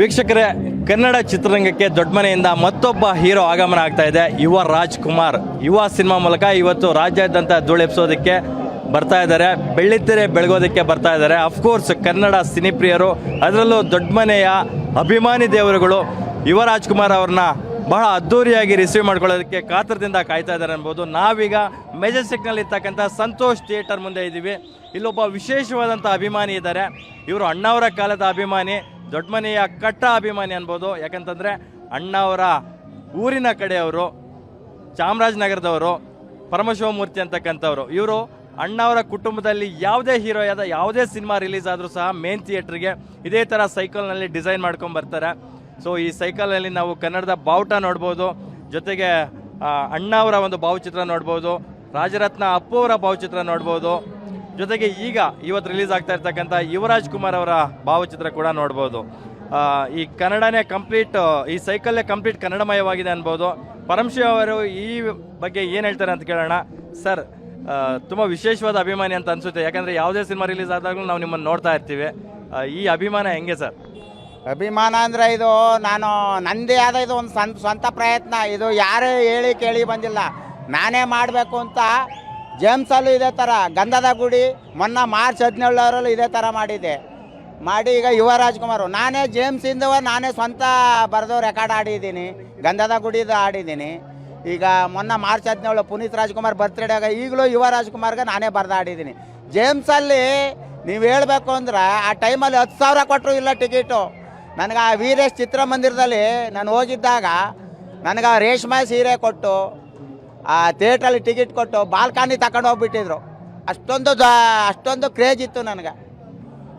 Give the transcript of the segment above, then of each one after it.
ವೀಕ್ಷಕರೇ, ಕನ್ನಡ ಚಿತ್ರರಂಗಕ್ಕೆ ದೊಡ್ಡ ಮನೆಯಿಂದ ಮತ್ತೊಬ್ಬ ಹೀರೋ ಆಗಮನ ಆಗ್ತಾ ಇದೆ. ಯುವ ರಾಜ್ಕುಮಾರ್ ಯುವ ಸಿನಿಮಾ ಮೂಲಕ ಇವತ್ತು ರಾಜ್ಯಾದ್ಯಂತ ಧೂಳೆಪ್ಸೋದಕ್ಕೆ ಬರ್ತಾ ಇದ್ದಾರೆ. ಬೆಳ್ಳಿತೆರೆ ಬೆಳಗೋದಕ್ಕೆ ಬರ್ತಾ ಇದ್ದಾರೆ. ಅಫ್ಕೋರ್ಸ್ ಕನ್ನಡ ಸಿನಿಪ್ರಿಯರು, ಅದರಲ್ಲೂ ದೊಡ್ಡ ಮನೆಯ ಅಭಿಮಾನಿ ದೇವರುಗಳು ಯುವ ರಾಜ್ಕುಮಾರ್ ಅವ್ರನ್ನ ಬಹಳ ಅದ್ಧೂರಿಯಾಗಿ ರಿಸೀವ್ ಮಾಡ್ಕೊಳ್ಳೋದಕ್ಕೆ ಕಾತರದಿಂದ ಕಾಯ್ತಾ ಇದ್ದಾರೆ ಅನ್ಬೋದು. ನಾವೀಗ ಮೆಜೆಸ್ಟಿಕ್ನಲ್ಲಿ ಇರ್ತಕ್ಕಂಥ ಸಂತೋಷ್ ಥಿಯೇಟರ್ ಮುಂದೆ ಇದ್ದೀವಿ. ಇಲ್ಲೊಬ್ಬ ವಿಶೇಷವಾದಂಥ ಅಭಿಮಾನಿ ಇದ್ದಾರೆ. ಇವರು ಅಣ್ಣವರ ಕಾಲದ ಅಭಿಮಾನಿ, ದೊಡ್ಡ ಮನೆಯ ಕಟ್ಟ ಅಭಿಮಾನಿ ಅನ್ಬೋದು. ಯಾಕಂತಂದರೆ ಅಣ್ಣವರ ಊರಿನ ಕಡೆಯವರು, ಚಾಮರಾಜನಗರದವರು, ಪರಮಶಿವಮೂರ್ತಿ ಅಂತಕ್ಕಂಥವ್ರು. ಇವರು ಅಣ್ಣವರ ಕುಟುಂಬದಲ್ಲಿ ಯಾವುದೇ ಹೀರೋಯಾದ ಯಾವುದೇ ಸಿನಿಮಾ ರಿಲೀಸ್ ಆದರೂ ಸಹ ಮೇನ್ ಥಿಯೇಟ್ರಿಗೆ ಇದೇ ಥರ ಸೈಕಲ್ನಲ್ಲಿ ಡಿಸೈನ್ ಮಾಡ್ಕೊಂಡು ಬರ್ತಾರೆ. ಸೊ ಈ ಸೈಕಲಲ್ಲಿ ನಾವು ಕನ್ನಡದ ಬಾವುಟ ನೋಡ್ಬೋದು, ಜೊತೆಗೆ ಅಣ್ಣವರ ಒಂದು ಭಾವಚಿತ್ರ ನೋಡ್ಬೋದು, ರಾಜರತ್ನ ಅಪ್ಪು ಅವರ ಭಾವಚಿತ್ರ ನೋಡ್ಬೋದು, ಜೊತೆಗೆ ಈಗ ಇವತ್ತು ರಿಲೀಸ್ ಆಗ್ತಾ ಇರ್ತಕ್ಕಂಥ ಯುವರಾಜ್ ಕುಮಾರ್ ಅವರ ಭಾವಚಿತ್ರ ಕೂಡ ನೋಡ್ಬೋದು. ಈ ಕನ್ನಡನೇ ಕಂಪ್ಲೀಟ್, ಈ ಸೈಕಲ್ಲೇ ಕಂಪ್ಲೀಟ್ ಕನ್ನಡಮಯವಾಗಿದೆ ಅನ್ಬೋದು. ಪರಮಶಿವ ಅವರು ಈ ಬಗ್ಗೆ ಏನು ಹೇಳ್ತಾರೆ ಅಂತ ಕೇಳೋಣ. ಸರ್, ತುಂಬ ವಿಶೇಷವಾದ ಅಭಿಮಾನಿ ಅಂತ ಅನಿಸುತ್ತೆ, ಯಾಕಂದರೆ ಯಾವುದೇ ಸಿನಿಮಾ ರಿಲೀಸ್ ಆದಾಗಲೂ ನಾವು ನಿಮ್ಮನ್ನು ನೋಡ್ತಾ ಇರ್ತೀವಿ. ಈ ಅಭಿಮಾನ ಹೆಂಗೆ ಸರ್? ಅಭಿಮಾನ ಅಂದರೆ ಇದು ನಾನು ನನ್ನದೇ ಆದ ಇದು ಒಂದು ಸ್ವಂತ ಪ್ರಯತ್ನ. ಇದು ಯಾರು ಹೇಳಿ ಕೇಳಿ ಬಂದಿಲ್ಲ, ನಾನೇ ಮಾಡಬೇಕು ಅಂತ. ಜೇಮ್ಸಲ್ಲೂ ಇದೇ ಥರ, ಗಂಧದ ಗುಡಿ ಮೊನ್ನೆ ಮಾರ್ಚ್ 17ರಲ್ಲೂ ಇದೇ ಥರ ಮಾಡಿ ಈಗ ಯುವ ರಾಜ್ಕುಮಾರ್ ನಾನೇ ಜೇಮ್ಸಿಂದ ನಾನೇ ಸ್ವಂತ ಬರೆದು ರೆಕಾರ್ಡ್ ಆಡಿದ್ದೀನಿ, ಗಂಧದ ಗುಡಿದು ಆಡಿದ್ದೀನಿ. ಈಗ ಮೊನ್ನೆ ಮಾರ್ಚ್ 17 ಪುನೀತ್ ರಾಜ್ಕುಮಾರ್ ಬರ್ತ್ಡೇ ಆಗ ಈಗಲೂ ಯುವ ರಾಜ್ಕುಮಾರ್ಗೆ ನಾನೇ ಬರೆದು ಆಡಿದ್ದೀನಿ. ಜೇಮ್ಸಲ್ಲಿ ನೀವು ಹೇಳಬೇಕು ಅಂದ್ರೆ ಆ ಟೈಮಲ್ಲಿ 10,000 ಕೊಟ್ಟರು ಇಲ್ಲ ಟಿಕೆಟು. ನನಗೆ ಆ ವೀರೇಶ್ ಚಿತ್ರಮಂದಿರದಲ್ಲಿ ನಾನು ಹೋಗಿದ್ದಾಗ ನನಗೆ ರೇಷ್ಮೆ ಸೀರೆ ಕೊಟ್ಟು ಆ ಥಿಯೇಟ್ರಲ್ಲಿ ಟಿಕೆಟ್ ಕೊಟ್ಟು ಬಾಲ್ಕನಿ ತಗೊಂಡು ಹೋಗ್ಬಿಟ್ಟಿದ್ರು. ಅಷ್ಟೊಂದು ಕ್ರೇಜ್ ಇತ್ತು ನನಗೆ.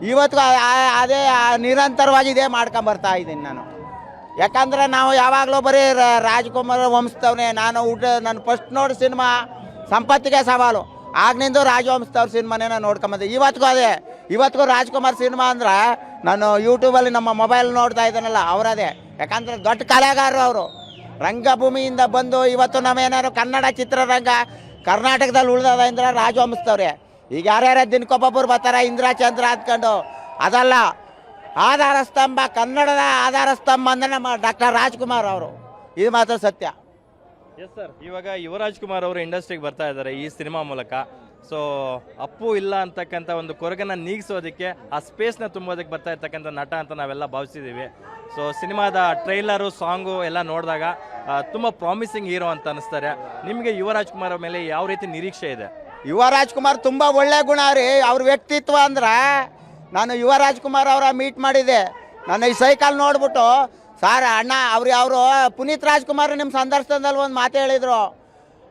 ಇವತ್ತು ಅದೇ ನಿರಂತರವಾಗಿ ಇದೇ ಮಾಡ್ಕೊಂಬರ್ತಾ ಇದ್ದೀನಿ ನಾನು. ಯಾಕಂದರೆ ನಾವು ಯಾವಾಗಲೂ ಬರೀ ರಾಜ್ಕುಮಾರ್ ವಂಶದವನೇ. ನಾನು ಫಸ್ಟ್ ನೋಡಿ ಸಿನಿಮಾ ಸಂಪತ್ತಿಗೆ ಸವಾಲು, ಆಗ್ನಿಂದ ರಾಜವಂಶದವ್ರ ಸಿನಿಮಾನೇ ನಾನು ನೋಡ್ಕೊಂಬಂದೆ. ಇವತ್ತಿಗೂ ರಾಜ್ಕುಮಾರ್ ಸಿನಿಮಾ ಅಂದ್ರೆ ನಾನು ಯೂಟ್ಯೂಬಲ್ಲಿ ನಮ್ಮ ಮೊಬೈಲ್ ನೋಡ್ತಾ ಇದ್ದಾನಲ್ಲ ಅವರದೇ. ಯಾಕಂದರೆ ದೊಡ್ಡ ಕಲಾಗಾರರು ಅವರು. ರಂಗಭೂಮಿಯಿಂದ ಬಂದು ಇವತ್ತು ನಾವೇನಾದ್ರು ಕನ್ನಡ ಚಿತ್ರರಂಗ ಕರ್ನಾಟಕದಲ್ಲಿ ಉಳಿದದ ಅಂದ್ರೆ ರಾಜವಂಶದವ್ರೆ. ಈಗ ಯಾರ್ಯಾರ ದಿನಕ್ಕೊಬ್ಬೊಬ್ಬರು ಬರ್ತಾರೆ ಇಂದ್ರಚಂದ್ರ ಅಂದ್ಕೊಂಡು, ಅದಲ್ಲ. ಆಧಾರ ಸ್ತಂಭ, ಕನ್ನಡದ ಆಧಾರ ಸ್ತಂಭ ಅಂದರೆ ನಮ್ಮ ಡಾಕ್ಟರ್ ರಾಜ್ಕುಮಾರ್ ಅವರು. ಇದು ಮಾತ್ರ ಸತ್ಯ. ಎಸ್ ಸರ್, ಇವಾಗ ಯುವರಾಜ್ ಕುಮಾರ್ ಅವರು ಇಂಡಸ್ಟ್ರಿಗೆ ಬರ್ತಾ ಇದ್ದಾರೆ ಈ ಸಿನಿಮಾ ಮೂಲಕ. ಸೊ ಅಪ್ಪು ಇಲ್ಲ ಅಂತಕ್ಕಂಥ ಒಂದು ಕೊರಗನ್ನು ನೀಗಿಸೋದಕ್ಕೆ, ಆ ಸ್ಪೇಸ್ನ ತುಂಬೋದಕ್ಕೆ ಬರ್ತಾ ಇರ್ತಕ್ಕಂಥ ನಟ ಅಂತ ನಾವೆಲ್ಲ ಭಾವಿಸಿದ್ದೀವಿ. ಸೊ ಸಿನಿಮಾದ ಟ್ರೈಲರು, ಸಾಂಗು ಎಲ್ಲ ನೋಡಿದಾಗ ತುಂಬ ಪ್ರಾಮಿಸಿಂಗ್ ಹೀರೋ ಅಂತ ಅನಿಸ್ತಾರೆ. ನಿಮಗೆ ಯುವರಾಜ್ ಕುಮಾರ್ ಮೇಲೆ ಯಾವ ರೀತಿ ನಿರೀಕ್ಷೆ ಇದೆ? ಯುವ ರಾಜ್ಕುಮಾರ್ ತುಂಬ ಒಳ್ಳೆ ಗುಣ ರೀ. ಅವ್ರ ವ್ಯಕ್ತಿತ್ವ ಅಂದ್ರೆ, ನಾನು ಯುವ ರಾಜ್ಕುಮಾರ್ ಅವರ ಮೀಟ್ ಮಾಡಿದ್ದೆ. ನಾನು ಈ ಸೈಕಲ್ ನೋಡ್ಬಿಟ್ಟು, ಸಾರ್ ಅಣ್ಣ ಅವರು ಪುನೀತ್ ರಾಜ್ಕುಮಾರ್ ನಿಮ್ಮ ಸಂದರ್ಶನದಲ್ಲಿ ಒಂದು ಮಾತು ಹೇಳಿದರು.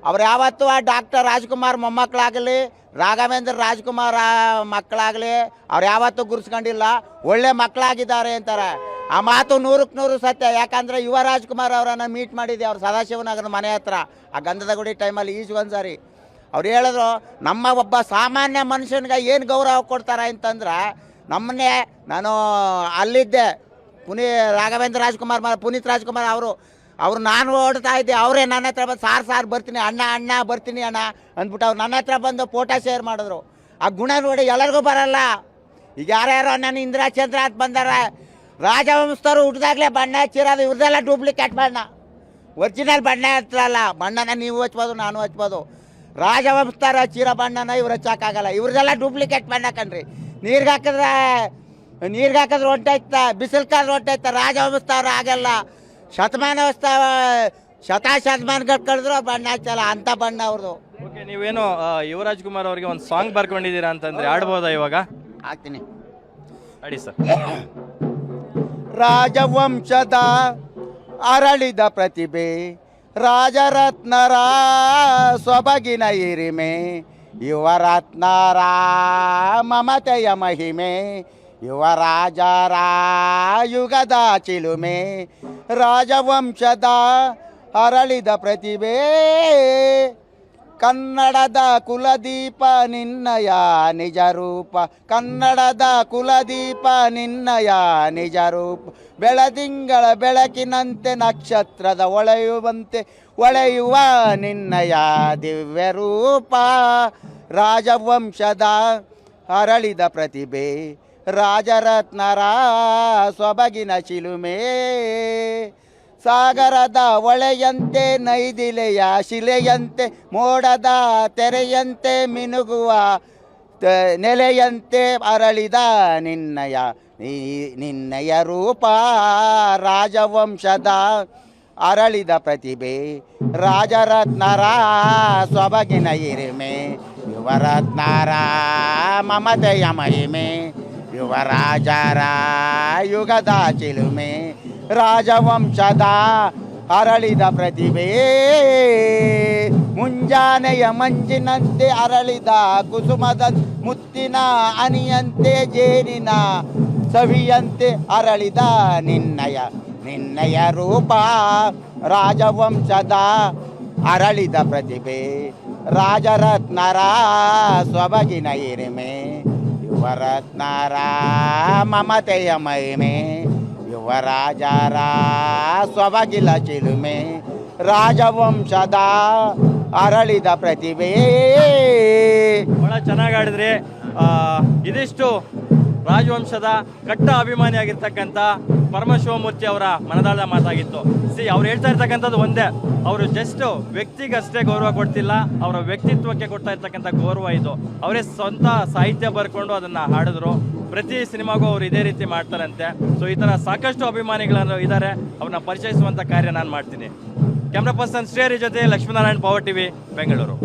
ಅವ್ರು ಯಾವತ್ತೂ ಆ ಡಾಕ್ಟರ್ ರಾಜ್ಕುಮಾರ್ ಮೊಮ್ಮಕ್ಕಳಾಗಲಿ, ರಾಘವೇಂದ್ರ ರಾಜ್ಕುಮಾರ್ ಮಕ್ಕಳಾಗಲಿ ಅವ್ರು ಯಾವತ್ತೂ ಗುರ್ಸ್ಕೊಂಡಿಲ್ಲ, ಒಳ್ಳೆ ಮಕ್ಕಳಾಗಿದ್ದಾರೆ ಅಂತಾರೆ. ಆ ಮಾತು 100ಕ್ಕೆ 100 ಸತ್ಯ. ಯಾಕಂದರೆ ಯುವ ರಾಜ್ಕುಮಾರ್ ಅವರನ್ನು ಮೀಟ್ ಮಾಡಿದ್ದೆ ಅವ್ರು ಸದಾಶಿವನಗರ ಮನೆ ಹತ್ರ, ಆ ಗಂಧದ ಗುಡಿ ಟೈಮಲ್ಲಿ ಒಂದು ಸಾರಿ. ಅವ್ರು ಹೇಳಿದ್ರು, ನಮ್ಮ ಒಬ್ಬ ಸಾಮಾನ್ಯ ಮನುಷ್ಯನಿಗೆ ಏನು ಗೌರವ ಕೊಡ್ತಾರೆ ಅಂತಂದ್ರೆ ನಮ್ಮನ್ನೇ. ನಾನು ಅಲ್ಲಿದ್ದೆ, ರಾಘವೇಂದ್ರ ರಾಜ್ಕುಮಾರ್ ಪುನೀತ್ ರಾಜ್ಕುಮಾರ್ ಅವರು ನಾನು ಓಡ್ತಾ ಇದ್ದೆ. ಅವರೇ ನನ್ನ ಹತ್ರ ಬಂದು ಸಾರ್ ಬರ್ತೀನಿ ಅಣ್ಣ ಬರ್ತೀನಿ ಅಣ್ಣ ಅಂದ್ಬಿಟ್ಟು ಅವ್ರು ನನ್ನ ಹತ್ರ ಬಂದು ಫೋಟೋ ಶೇರ್ ಮಾಡಿದ್ರು. ಆ ಗುಣ ನೋಡಿ ಎಲ್ಲರಿಗೂ ಬರಲ್ಲ. ಈಗ ಯಾರ್ಯಾರೋ ನಾನು ಇಂದ್ರಚಂದ್ರ ಅಂತ ಬಂದಾರ, ರಾಜವಂಶದವರು ಹುಟ್ಟಿದಾಗಲೇ ಬಣ್ಣ ಹಚ್ಚಿರೋದು. ಇವ್ರದೆಲ್ಲ ಡೂಪ್ಲಿಕೇಟ್ ಬಣ್ಣ, ಒರಿಜಿನಲ್ ಬಣ್ಣ ಹಚ್ಚಲ್ಲ. ಬಣ್ಣನ ನೀವು ಹಚ್ಬೋದು, ನಾನು ಹಚ್ಬೋದು. ರಾಜವಂಶದವ್ರು ಹಚ್ಚಿರೋ ಬಣ್ಣನ ಇವ್ರು ಹಚ್ಚೋಕ್ಕಾಗಲ್ಲ. ಇವ್ರದೆಲ್ಲ ಡೂಪ್ಲಿಕೇಟ್ ಬಣ್ಣ ಕಣ್ರಿ. ನೀರಿಗೆ ಹಾಕಿದ್ರೆ ಹೊಂಟೈತ, ಬಿಸಿಲು ಕಾದ್ರೆ ಹೊಂಟೈತ. ರಾಜವಂಶದವ್ರು ಆಗಲ್ಲ. ಶತಮಾನಗಳು ಕಳೆದ್ರು ಬಣ್ಣ ಹಚ್ಚಲ್ಲ, ಅಂಥ ಬಣ್ಣ ಅವ್ರದ್ದು. ಓಕೆ, ನೀವೇನು ಯುವರಾಜ್ ಕುಮಾರ್ ಅವರಿಗೆ ಒಂದು ಸಾಂಗ್ ಬರ್ಕೊಂಡಿದ್ದೀರಾ ಅಂತಂದ್ರೆ ಆಡ್ಬೋದಾ? ಇವಾಗ ಆಗ್ತೀನಿ, ಅಡಿ ಸರ್. ರಾಜವಂಶದ ಅರಳಿದ ಪ್ರತಿಭೆ, ರಾಜರತ್ನರ ಸೊಬಗಿನ ಹಿರಿಮೆ, ಯುವರತ್ನರ ಮಮತೆಯ ಮಹಿಮೆ, ಯುವರಾಜರ ಯುಗದ ಚಿಲುಮೆ, ರಾಜವಂಶದ ಅರಳಿದ ಪ್ರತಿಭೆ, ಕನ್ನಡದ ಕುಲದೀಪ ನಿನ್ನಯ ನಿಜ ರೂಪ, ಕನ್ನಡದ ಕುಲದೀಪ ನಿನ್ನಯ ನಿಜ ರೂಪ, ಬೆಳದಿಂಗಳ ಬೆಳಕಿನಂತೆ ನಕ್ಷತ್ರದ ಹೊಳೆಯುವ ನಿನ್ನಯ ದಿವ್ಯ ರೂಪ, ರಾಜವಂಶದ ಅರಳಿದ ಪ್ರತಿಭೆ, ರಾಜರತ್ನರ ಸೊಬಗಿನ ಚಿಲುಮೆ ಸಾಗರದ ಒಳೆಯಂತೆ ನೈದಿಲೆಯ ಶಿಲೆಯಂತೆ ಮೋಡದ ತೆರೆಯಂತೆ ಮಿನುಗುವ ನೆಲೆಯಂತೆ ಅರಳಿದ ನಿನ್ನಯ ರೂಪ ರಾಜವಂಶದ ಅರಳಿದ ಪ್ರತಿಭೆ ರಾಜರತ್ನರ ಸೊಬಗಿನ ಹಿರಿಮೆ ಯುವರತ್ನರ ಮಮತೆಯ ಮಹಿಮೆ ಯುವರಾಜರ ಯುಗದ ಚಿಲುಮೆ ರಾಜವಂಶದ ಅರಳಿದ ಪ್ರತಿಭೆ ಮುಂಜಾನೆಯ ಮಂಜಿನಂತೆ ಅರಳಿದ ಕುಸುಮದ ಮುತ್ತಿನ ಅನಿಯಂತೆ ಜೇನಿನ ಸವಿಯಂತೆ ಅರಳಿದ ನಿನ್ನಯ ರೂಪ ರಾಜವಂಶದ ಅರಳಿದ ಪ್ರತಿಭೆ ರಾಜರತ್ನರ ಸೊಬಗಿನ ಹಿರಿಮೆ ಯುವರತ್ನರ ಮಮತೆಯ ಮಹಿಮೆ ಯುವರಾಜರ ಸೊಬಗಿಲ ಚಿಲುಮೆ ರಾಜವಂಶದ ಅರಳಿದ ಪ್ರತಿಭೆ. ಬಹಳ ಚೆನ್ನಾಗಿ ಆಡಿದ್ರಿ. ಇದಿಷ್ಟು ರಾಜವಂಶದ ಕಟ್ಟ ಅಭಿಮಾನಿಯಾಗಿರ್ತಕ್ಕಂಥ ಪರಮಶಿವಮೂರ್ತಿ ಅವರ ಮನದಾಳದ ಮಾತಾಗಿತ್ತು. ಅವ್ರು ಹೇಳ್ತಾ ಇರ್ತಕ್ಕಂಥದ್ದು ಒಂದೇ, ಅವರು ಜಸ್ಟ್ ವ್ಯಕ್ತಿಗಷ್ಟೇ ಗೌರವ ಕೊಡ್ತಿಲ್ಲ, ಅವರ ವ್ಯಕ್ತಿತ್ವಕ್ಕೆ ಕೊಡ್ತಾ ಇರ್ತಕ್ಕಂಥ ಗೌರವ ಇದು. ಅವರೇ ಸ್ವಂತ ಸಾಹಿತ್ಯ ಬರ್ಕೊಂಡು ಅದನ್ನು ಹಾಡಿದ್ರು. ಪ್ರತಿ ಸಿನಿಮಾಗೂ ಅವರು ಇದೇ ರೀತಿ ಮಾಡ್ತಾರಂತೆ. ಸೊ ಈ ಥರ ಸಾಕಷ್ಟು ಅಭಿಮಾನಿಗಳು ಇದ್ದಾರೆ, ಅವ್ರನ್ನ ಪರಿಚಯಿಸುವಂಥ ಕಾರ್ಯ ನಾನು ಮಾಡ್ತೀನಿ. ಕ್ಯಾಮ್ರಾ ಪರ್ಸನ್ ಶ್ರೇಯರಿ ಜೊತೆ ಲಕ್ಷ್ಮೀನಾರಾಯಣ್, ಪವರ್ ಟಿವಿ, ಬೆಂಗಳೂರು.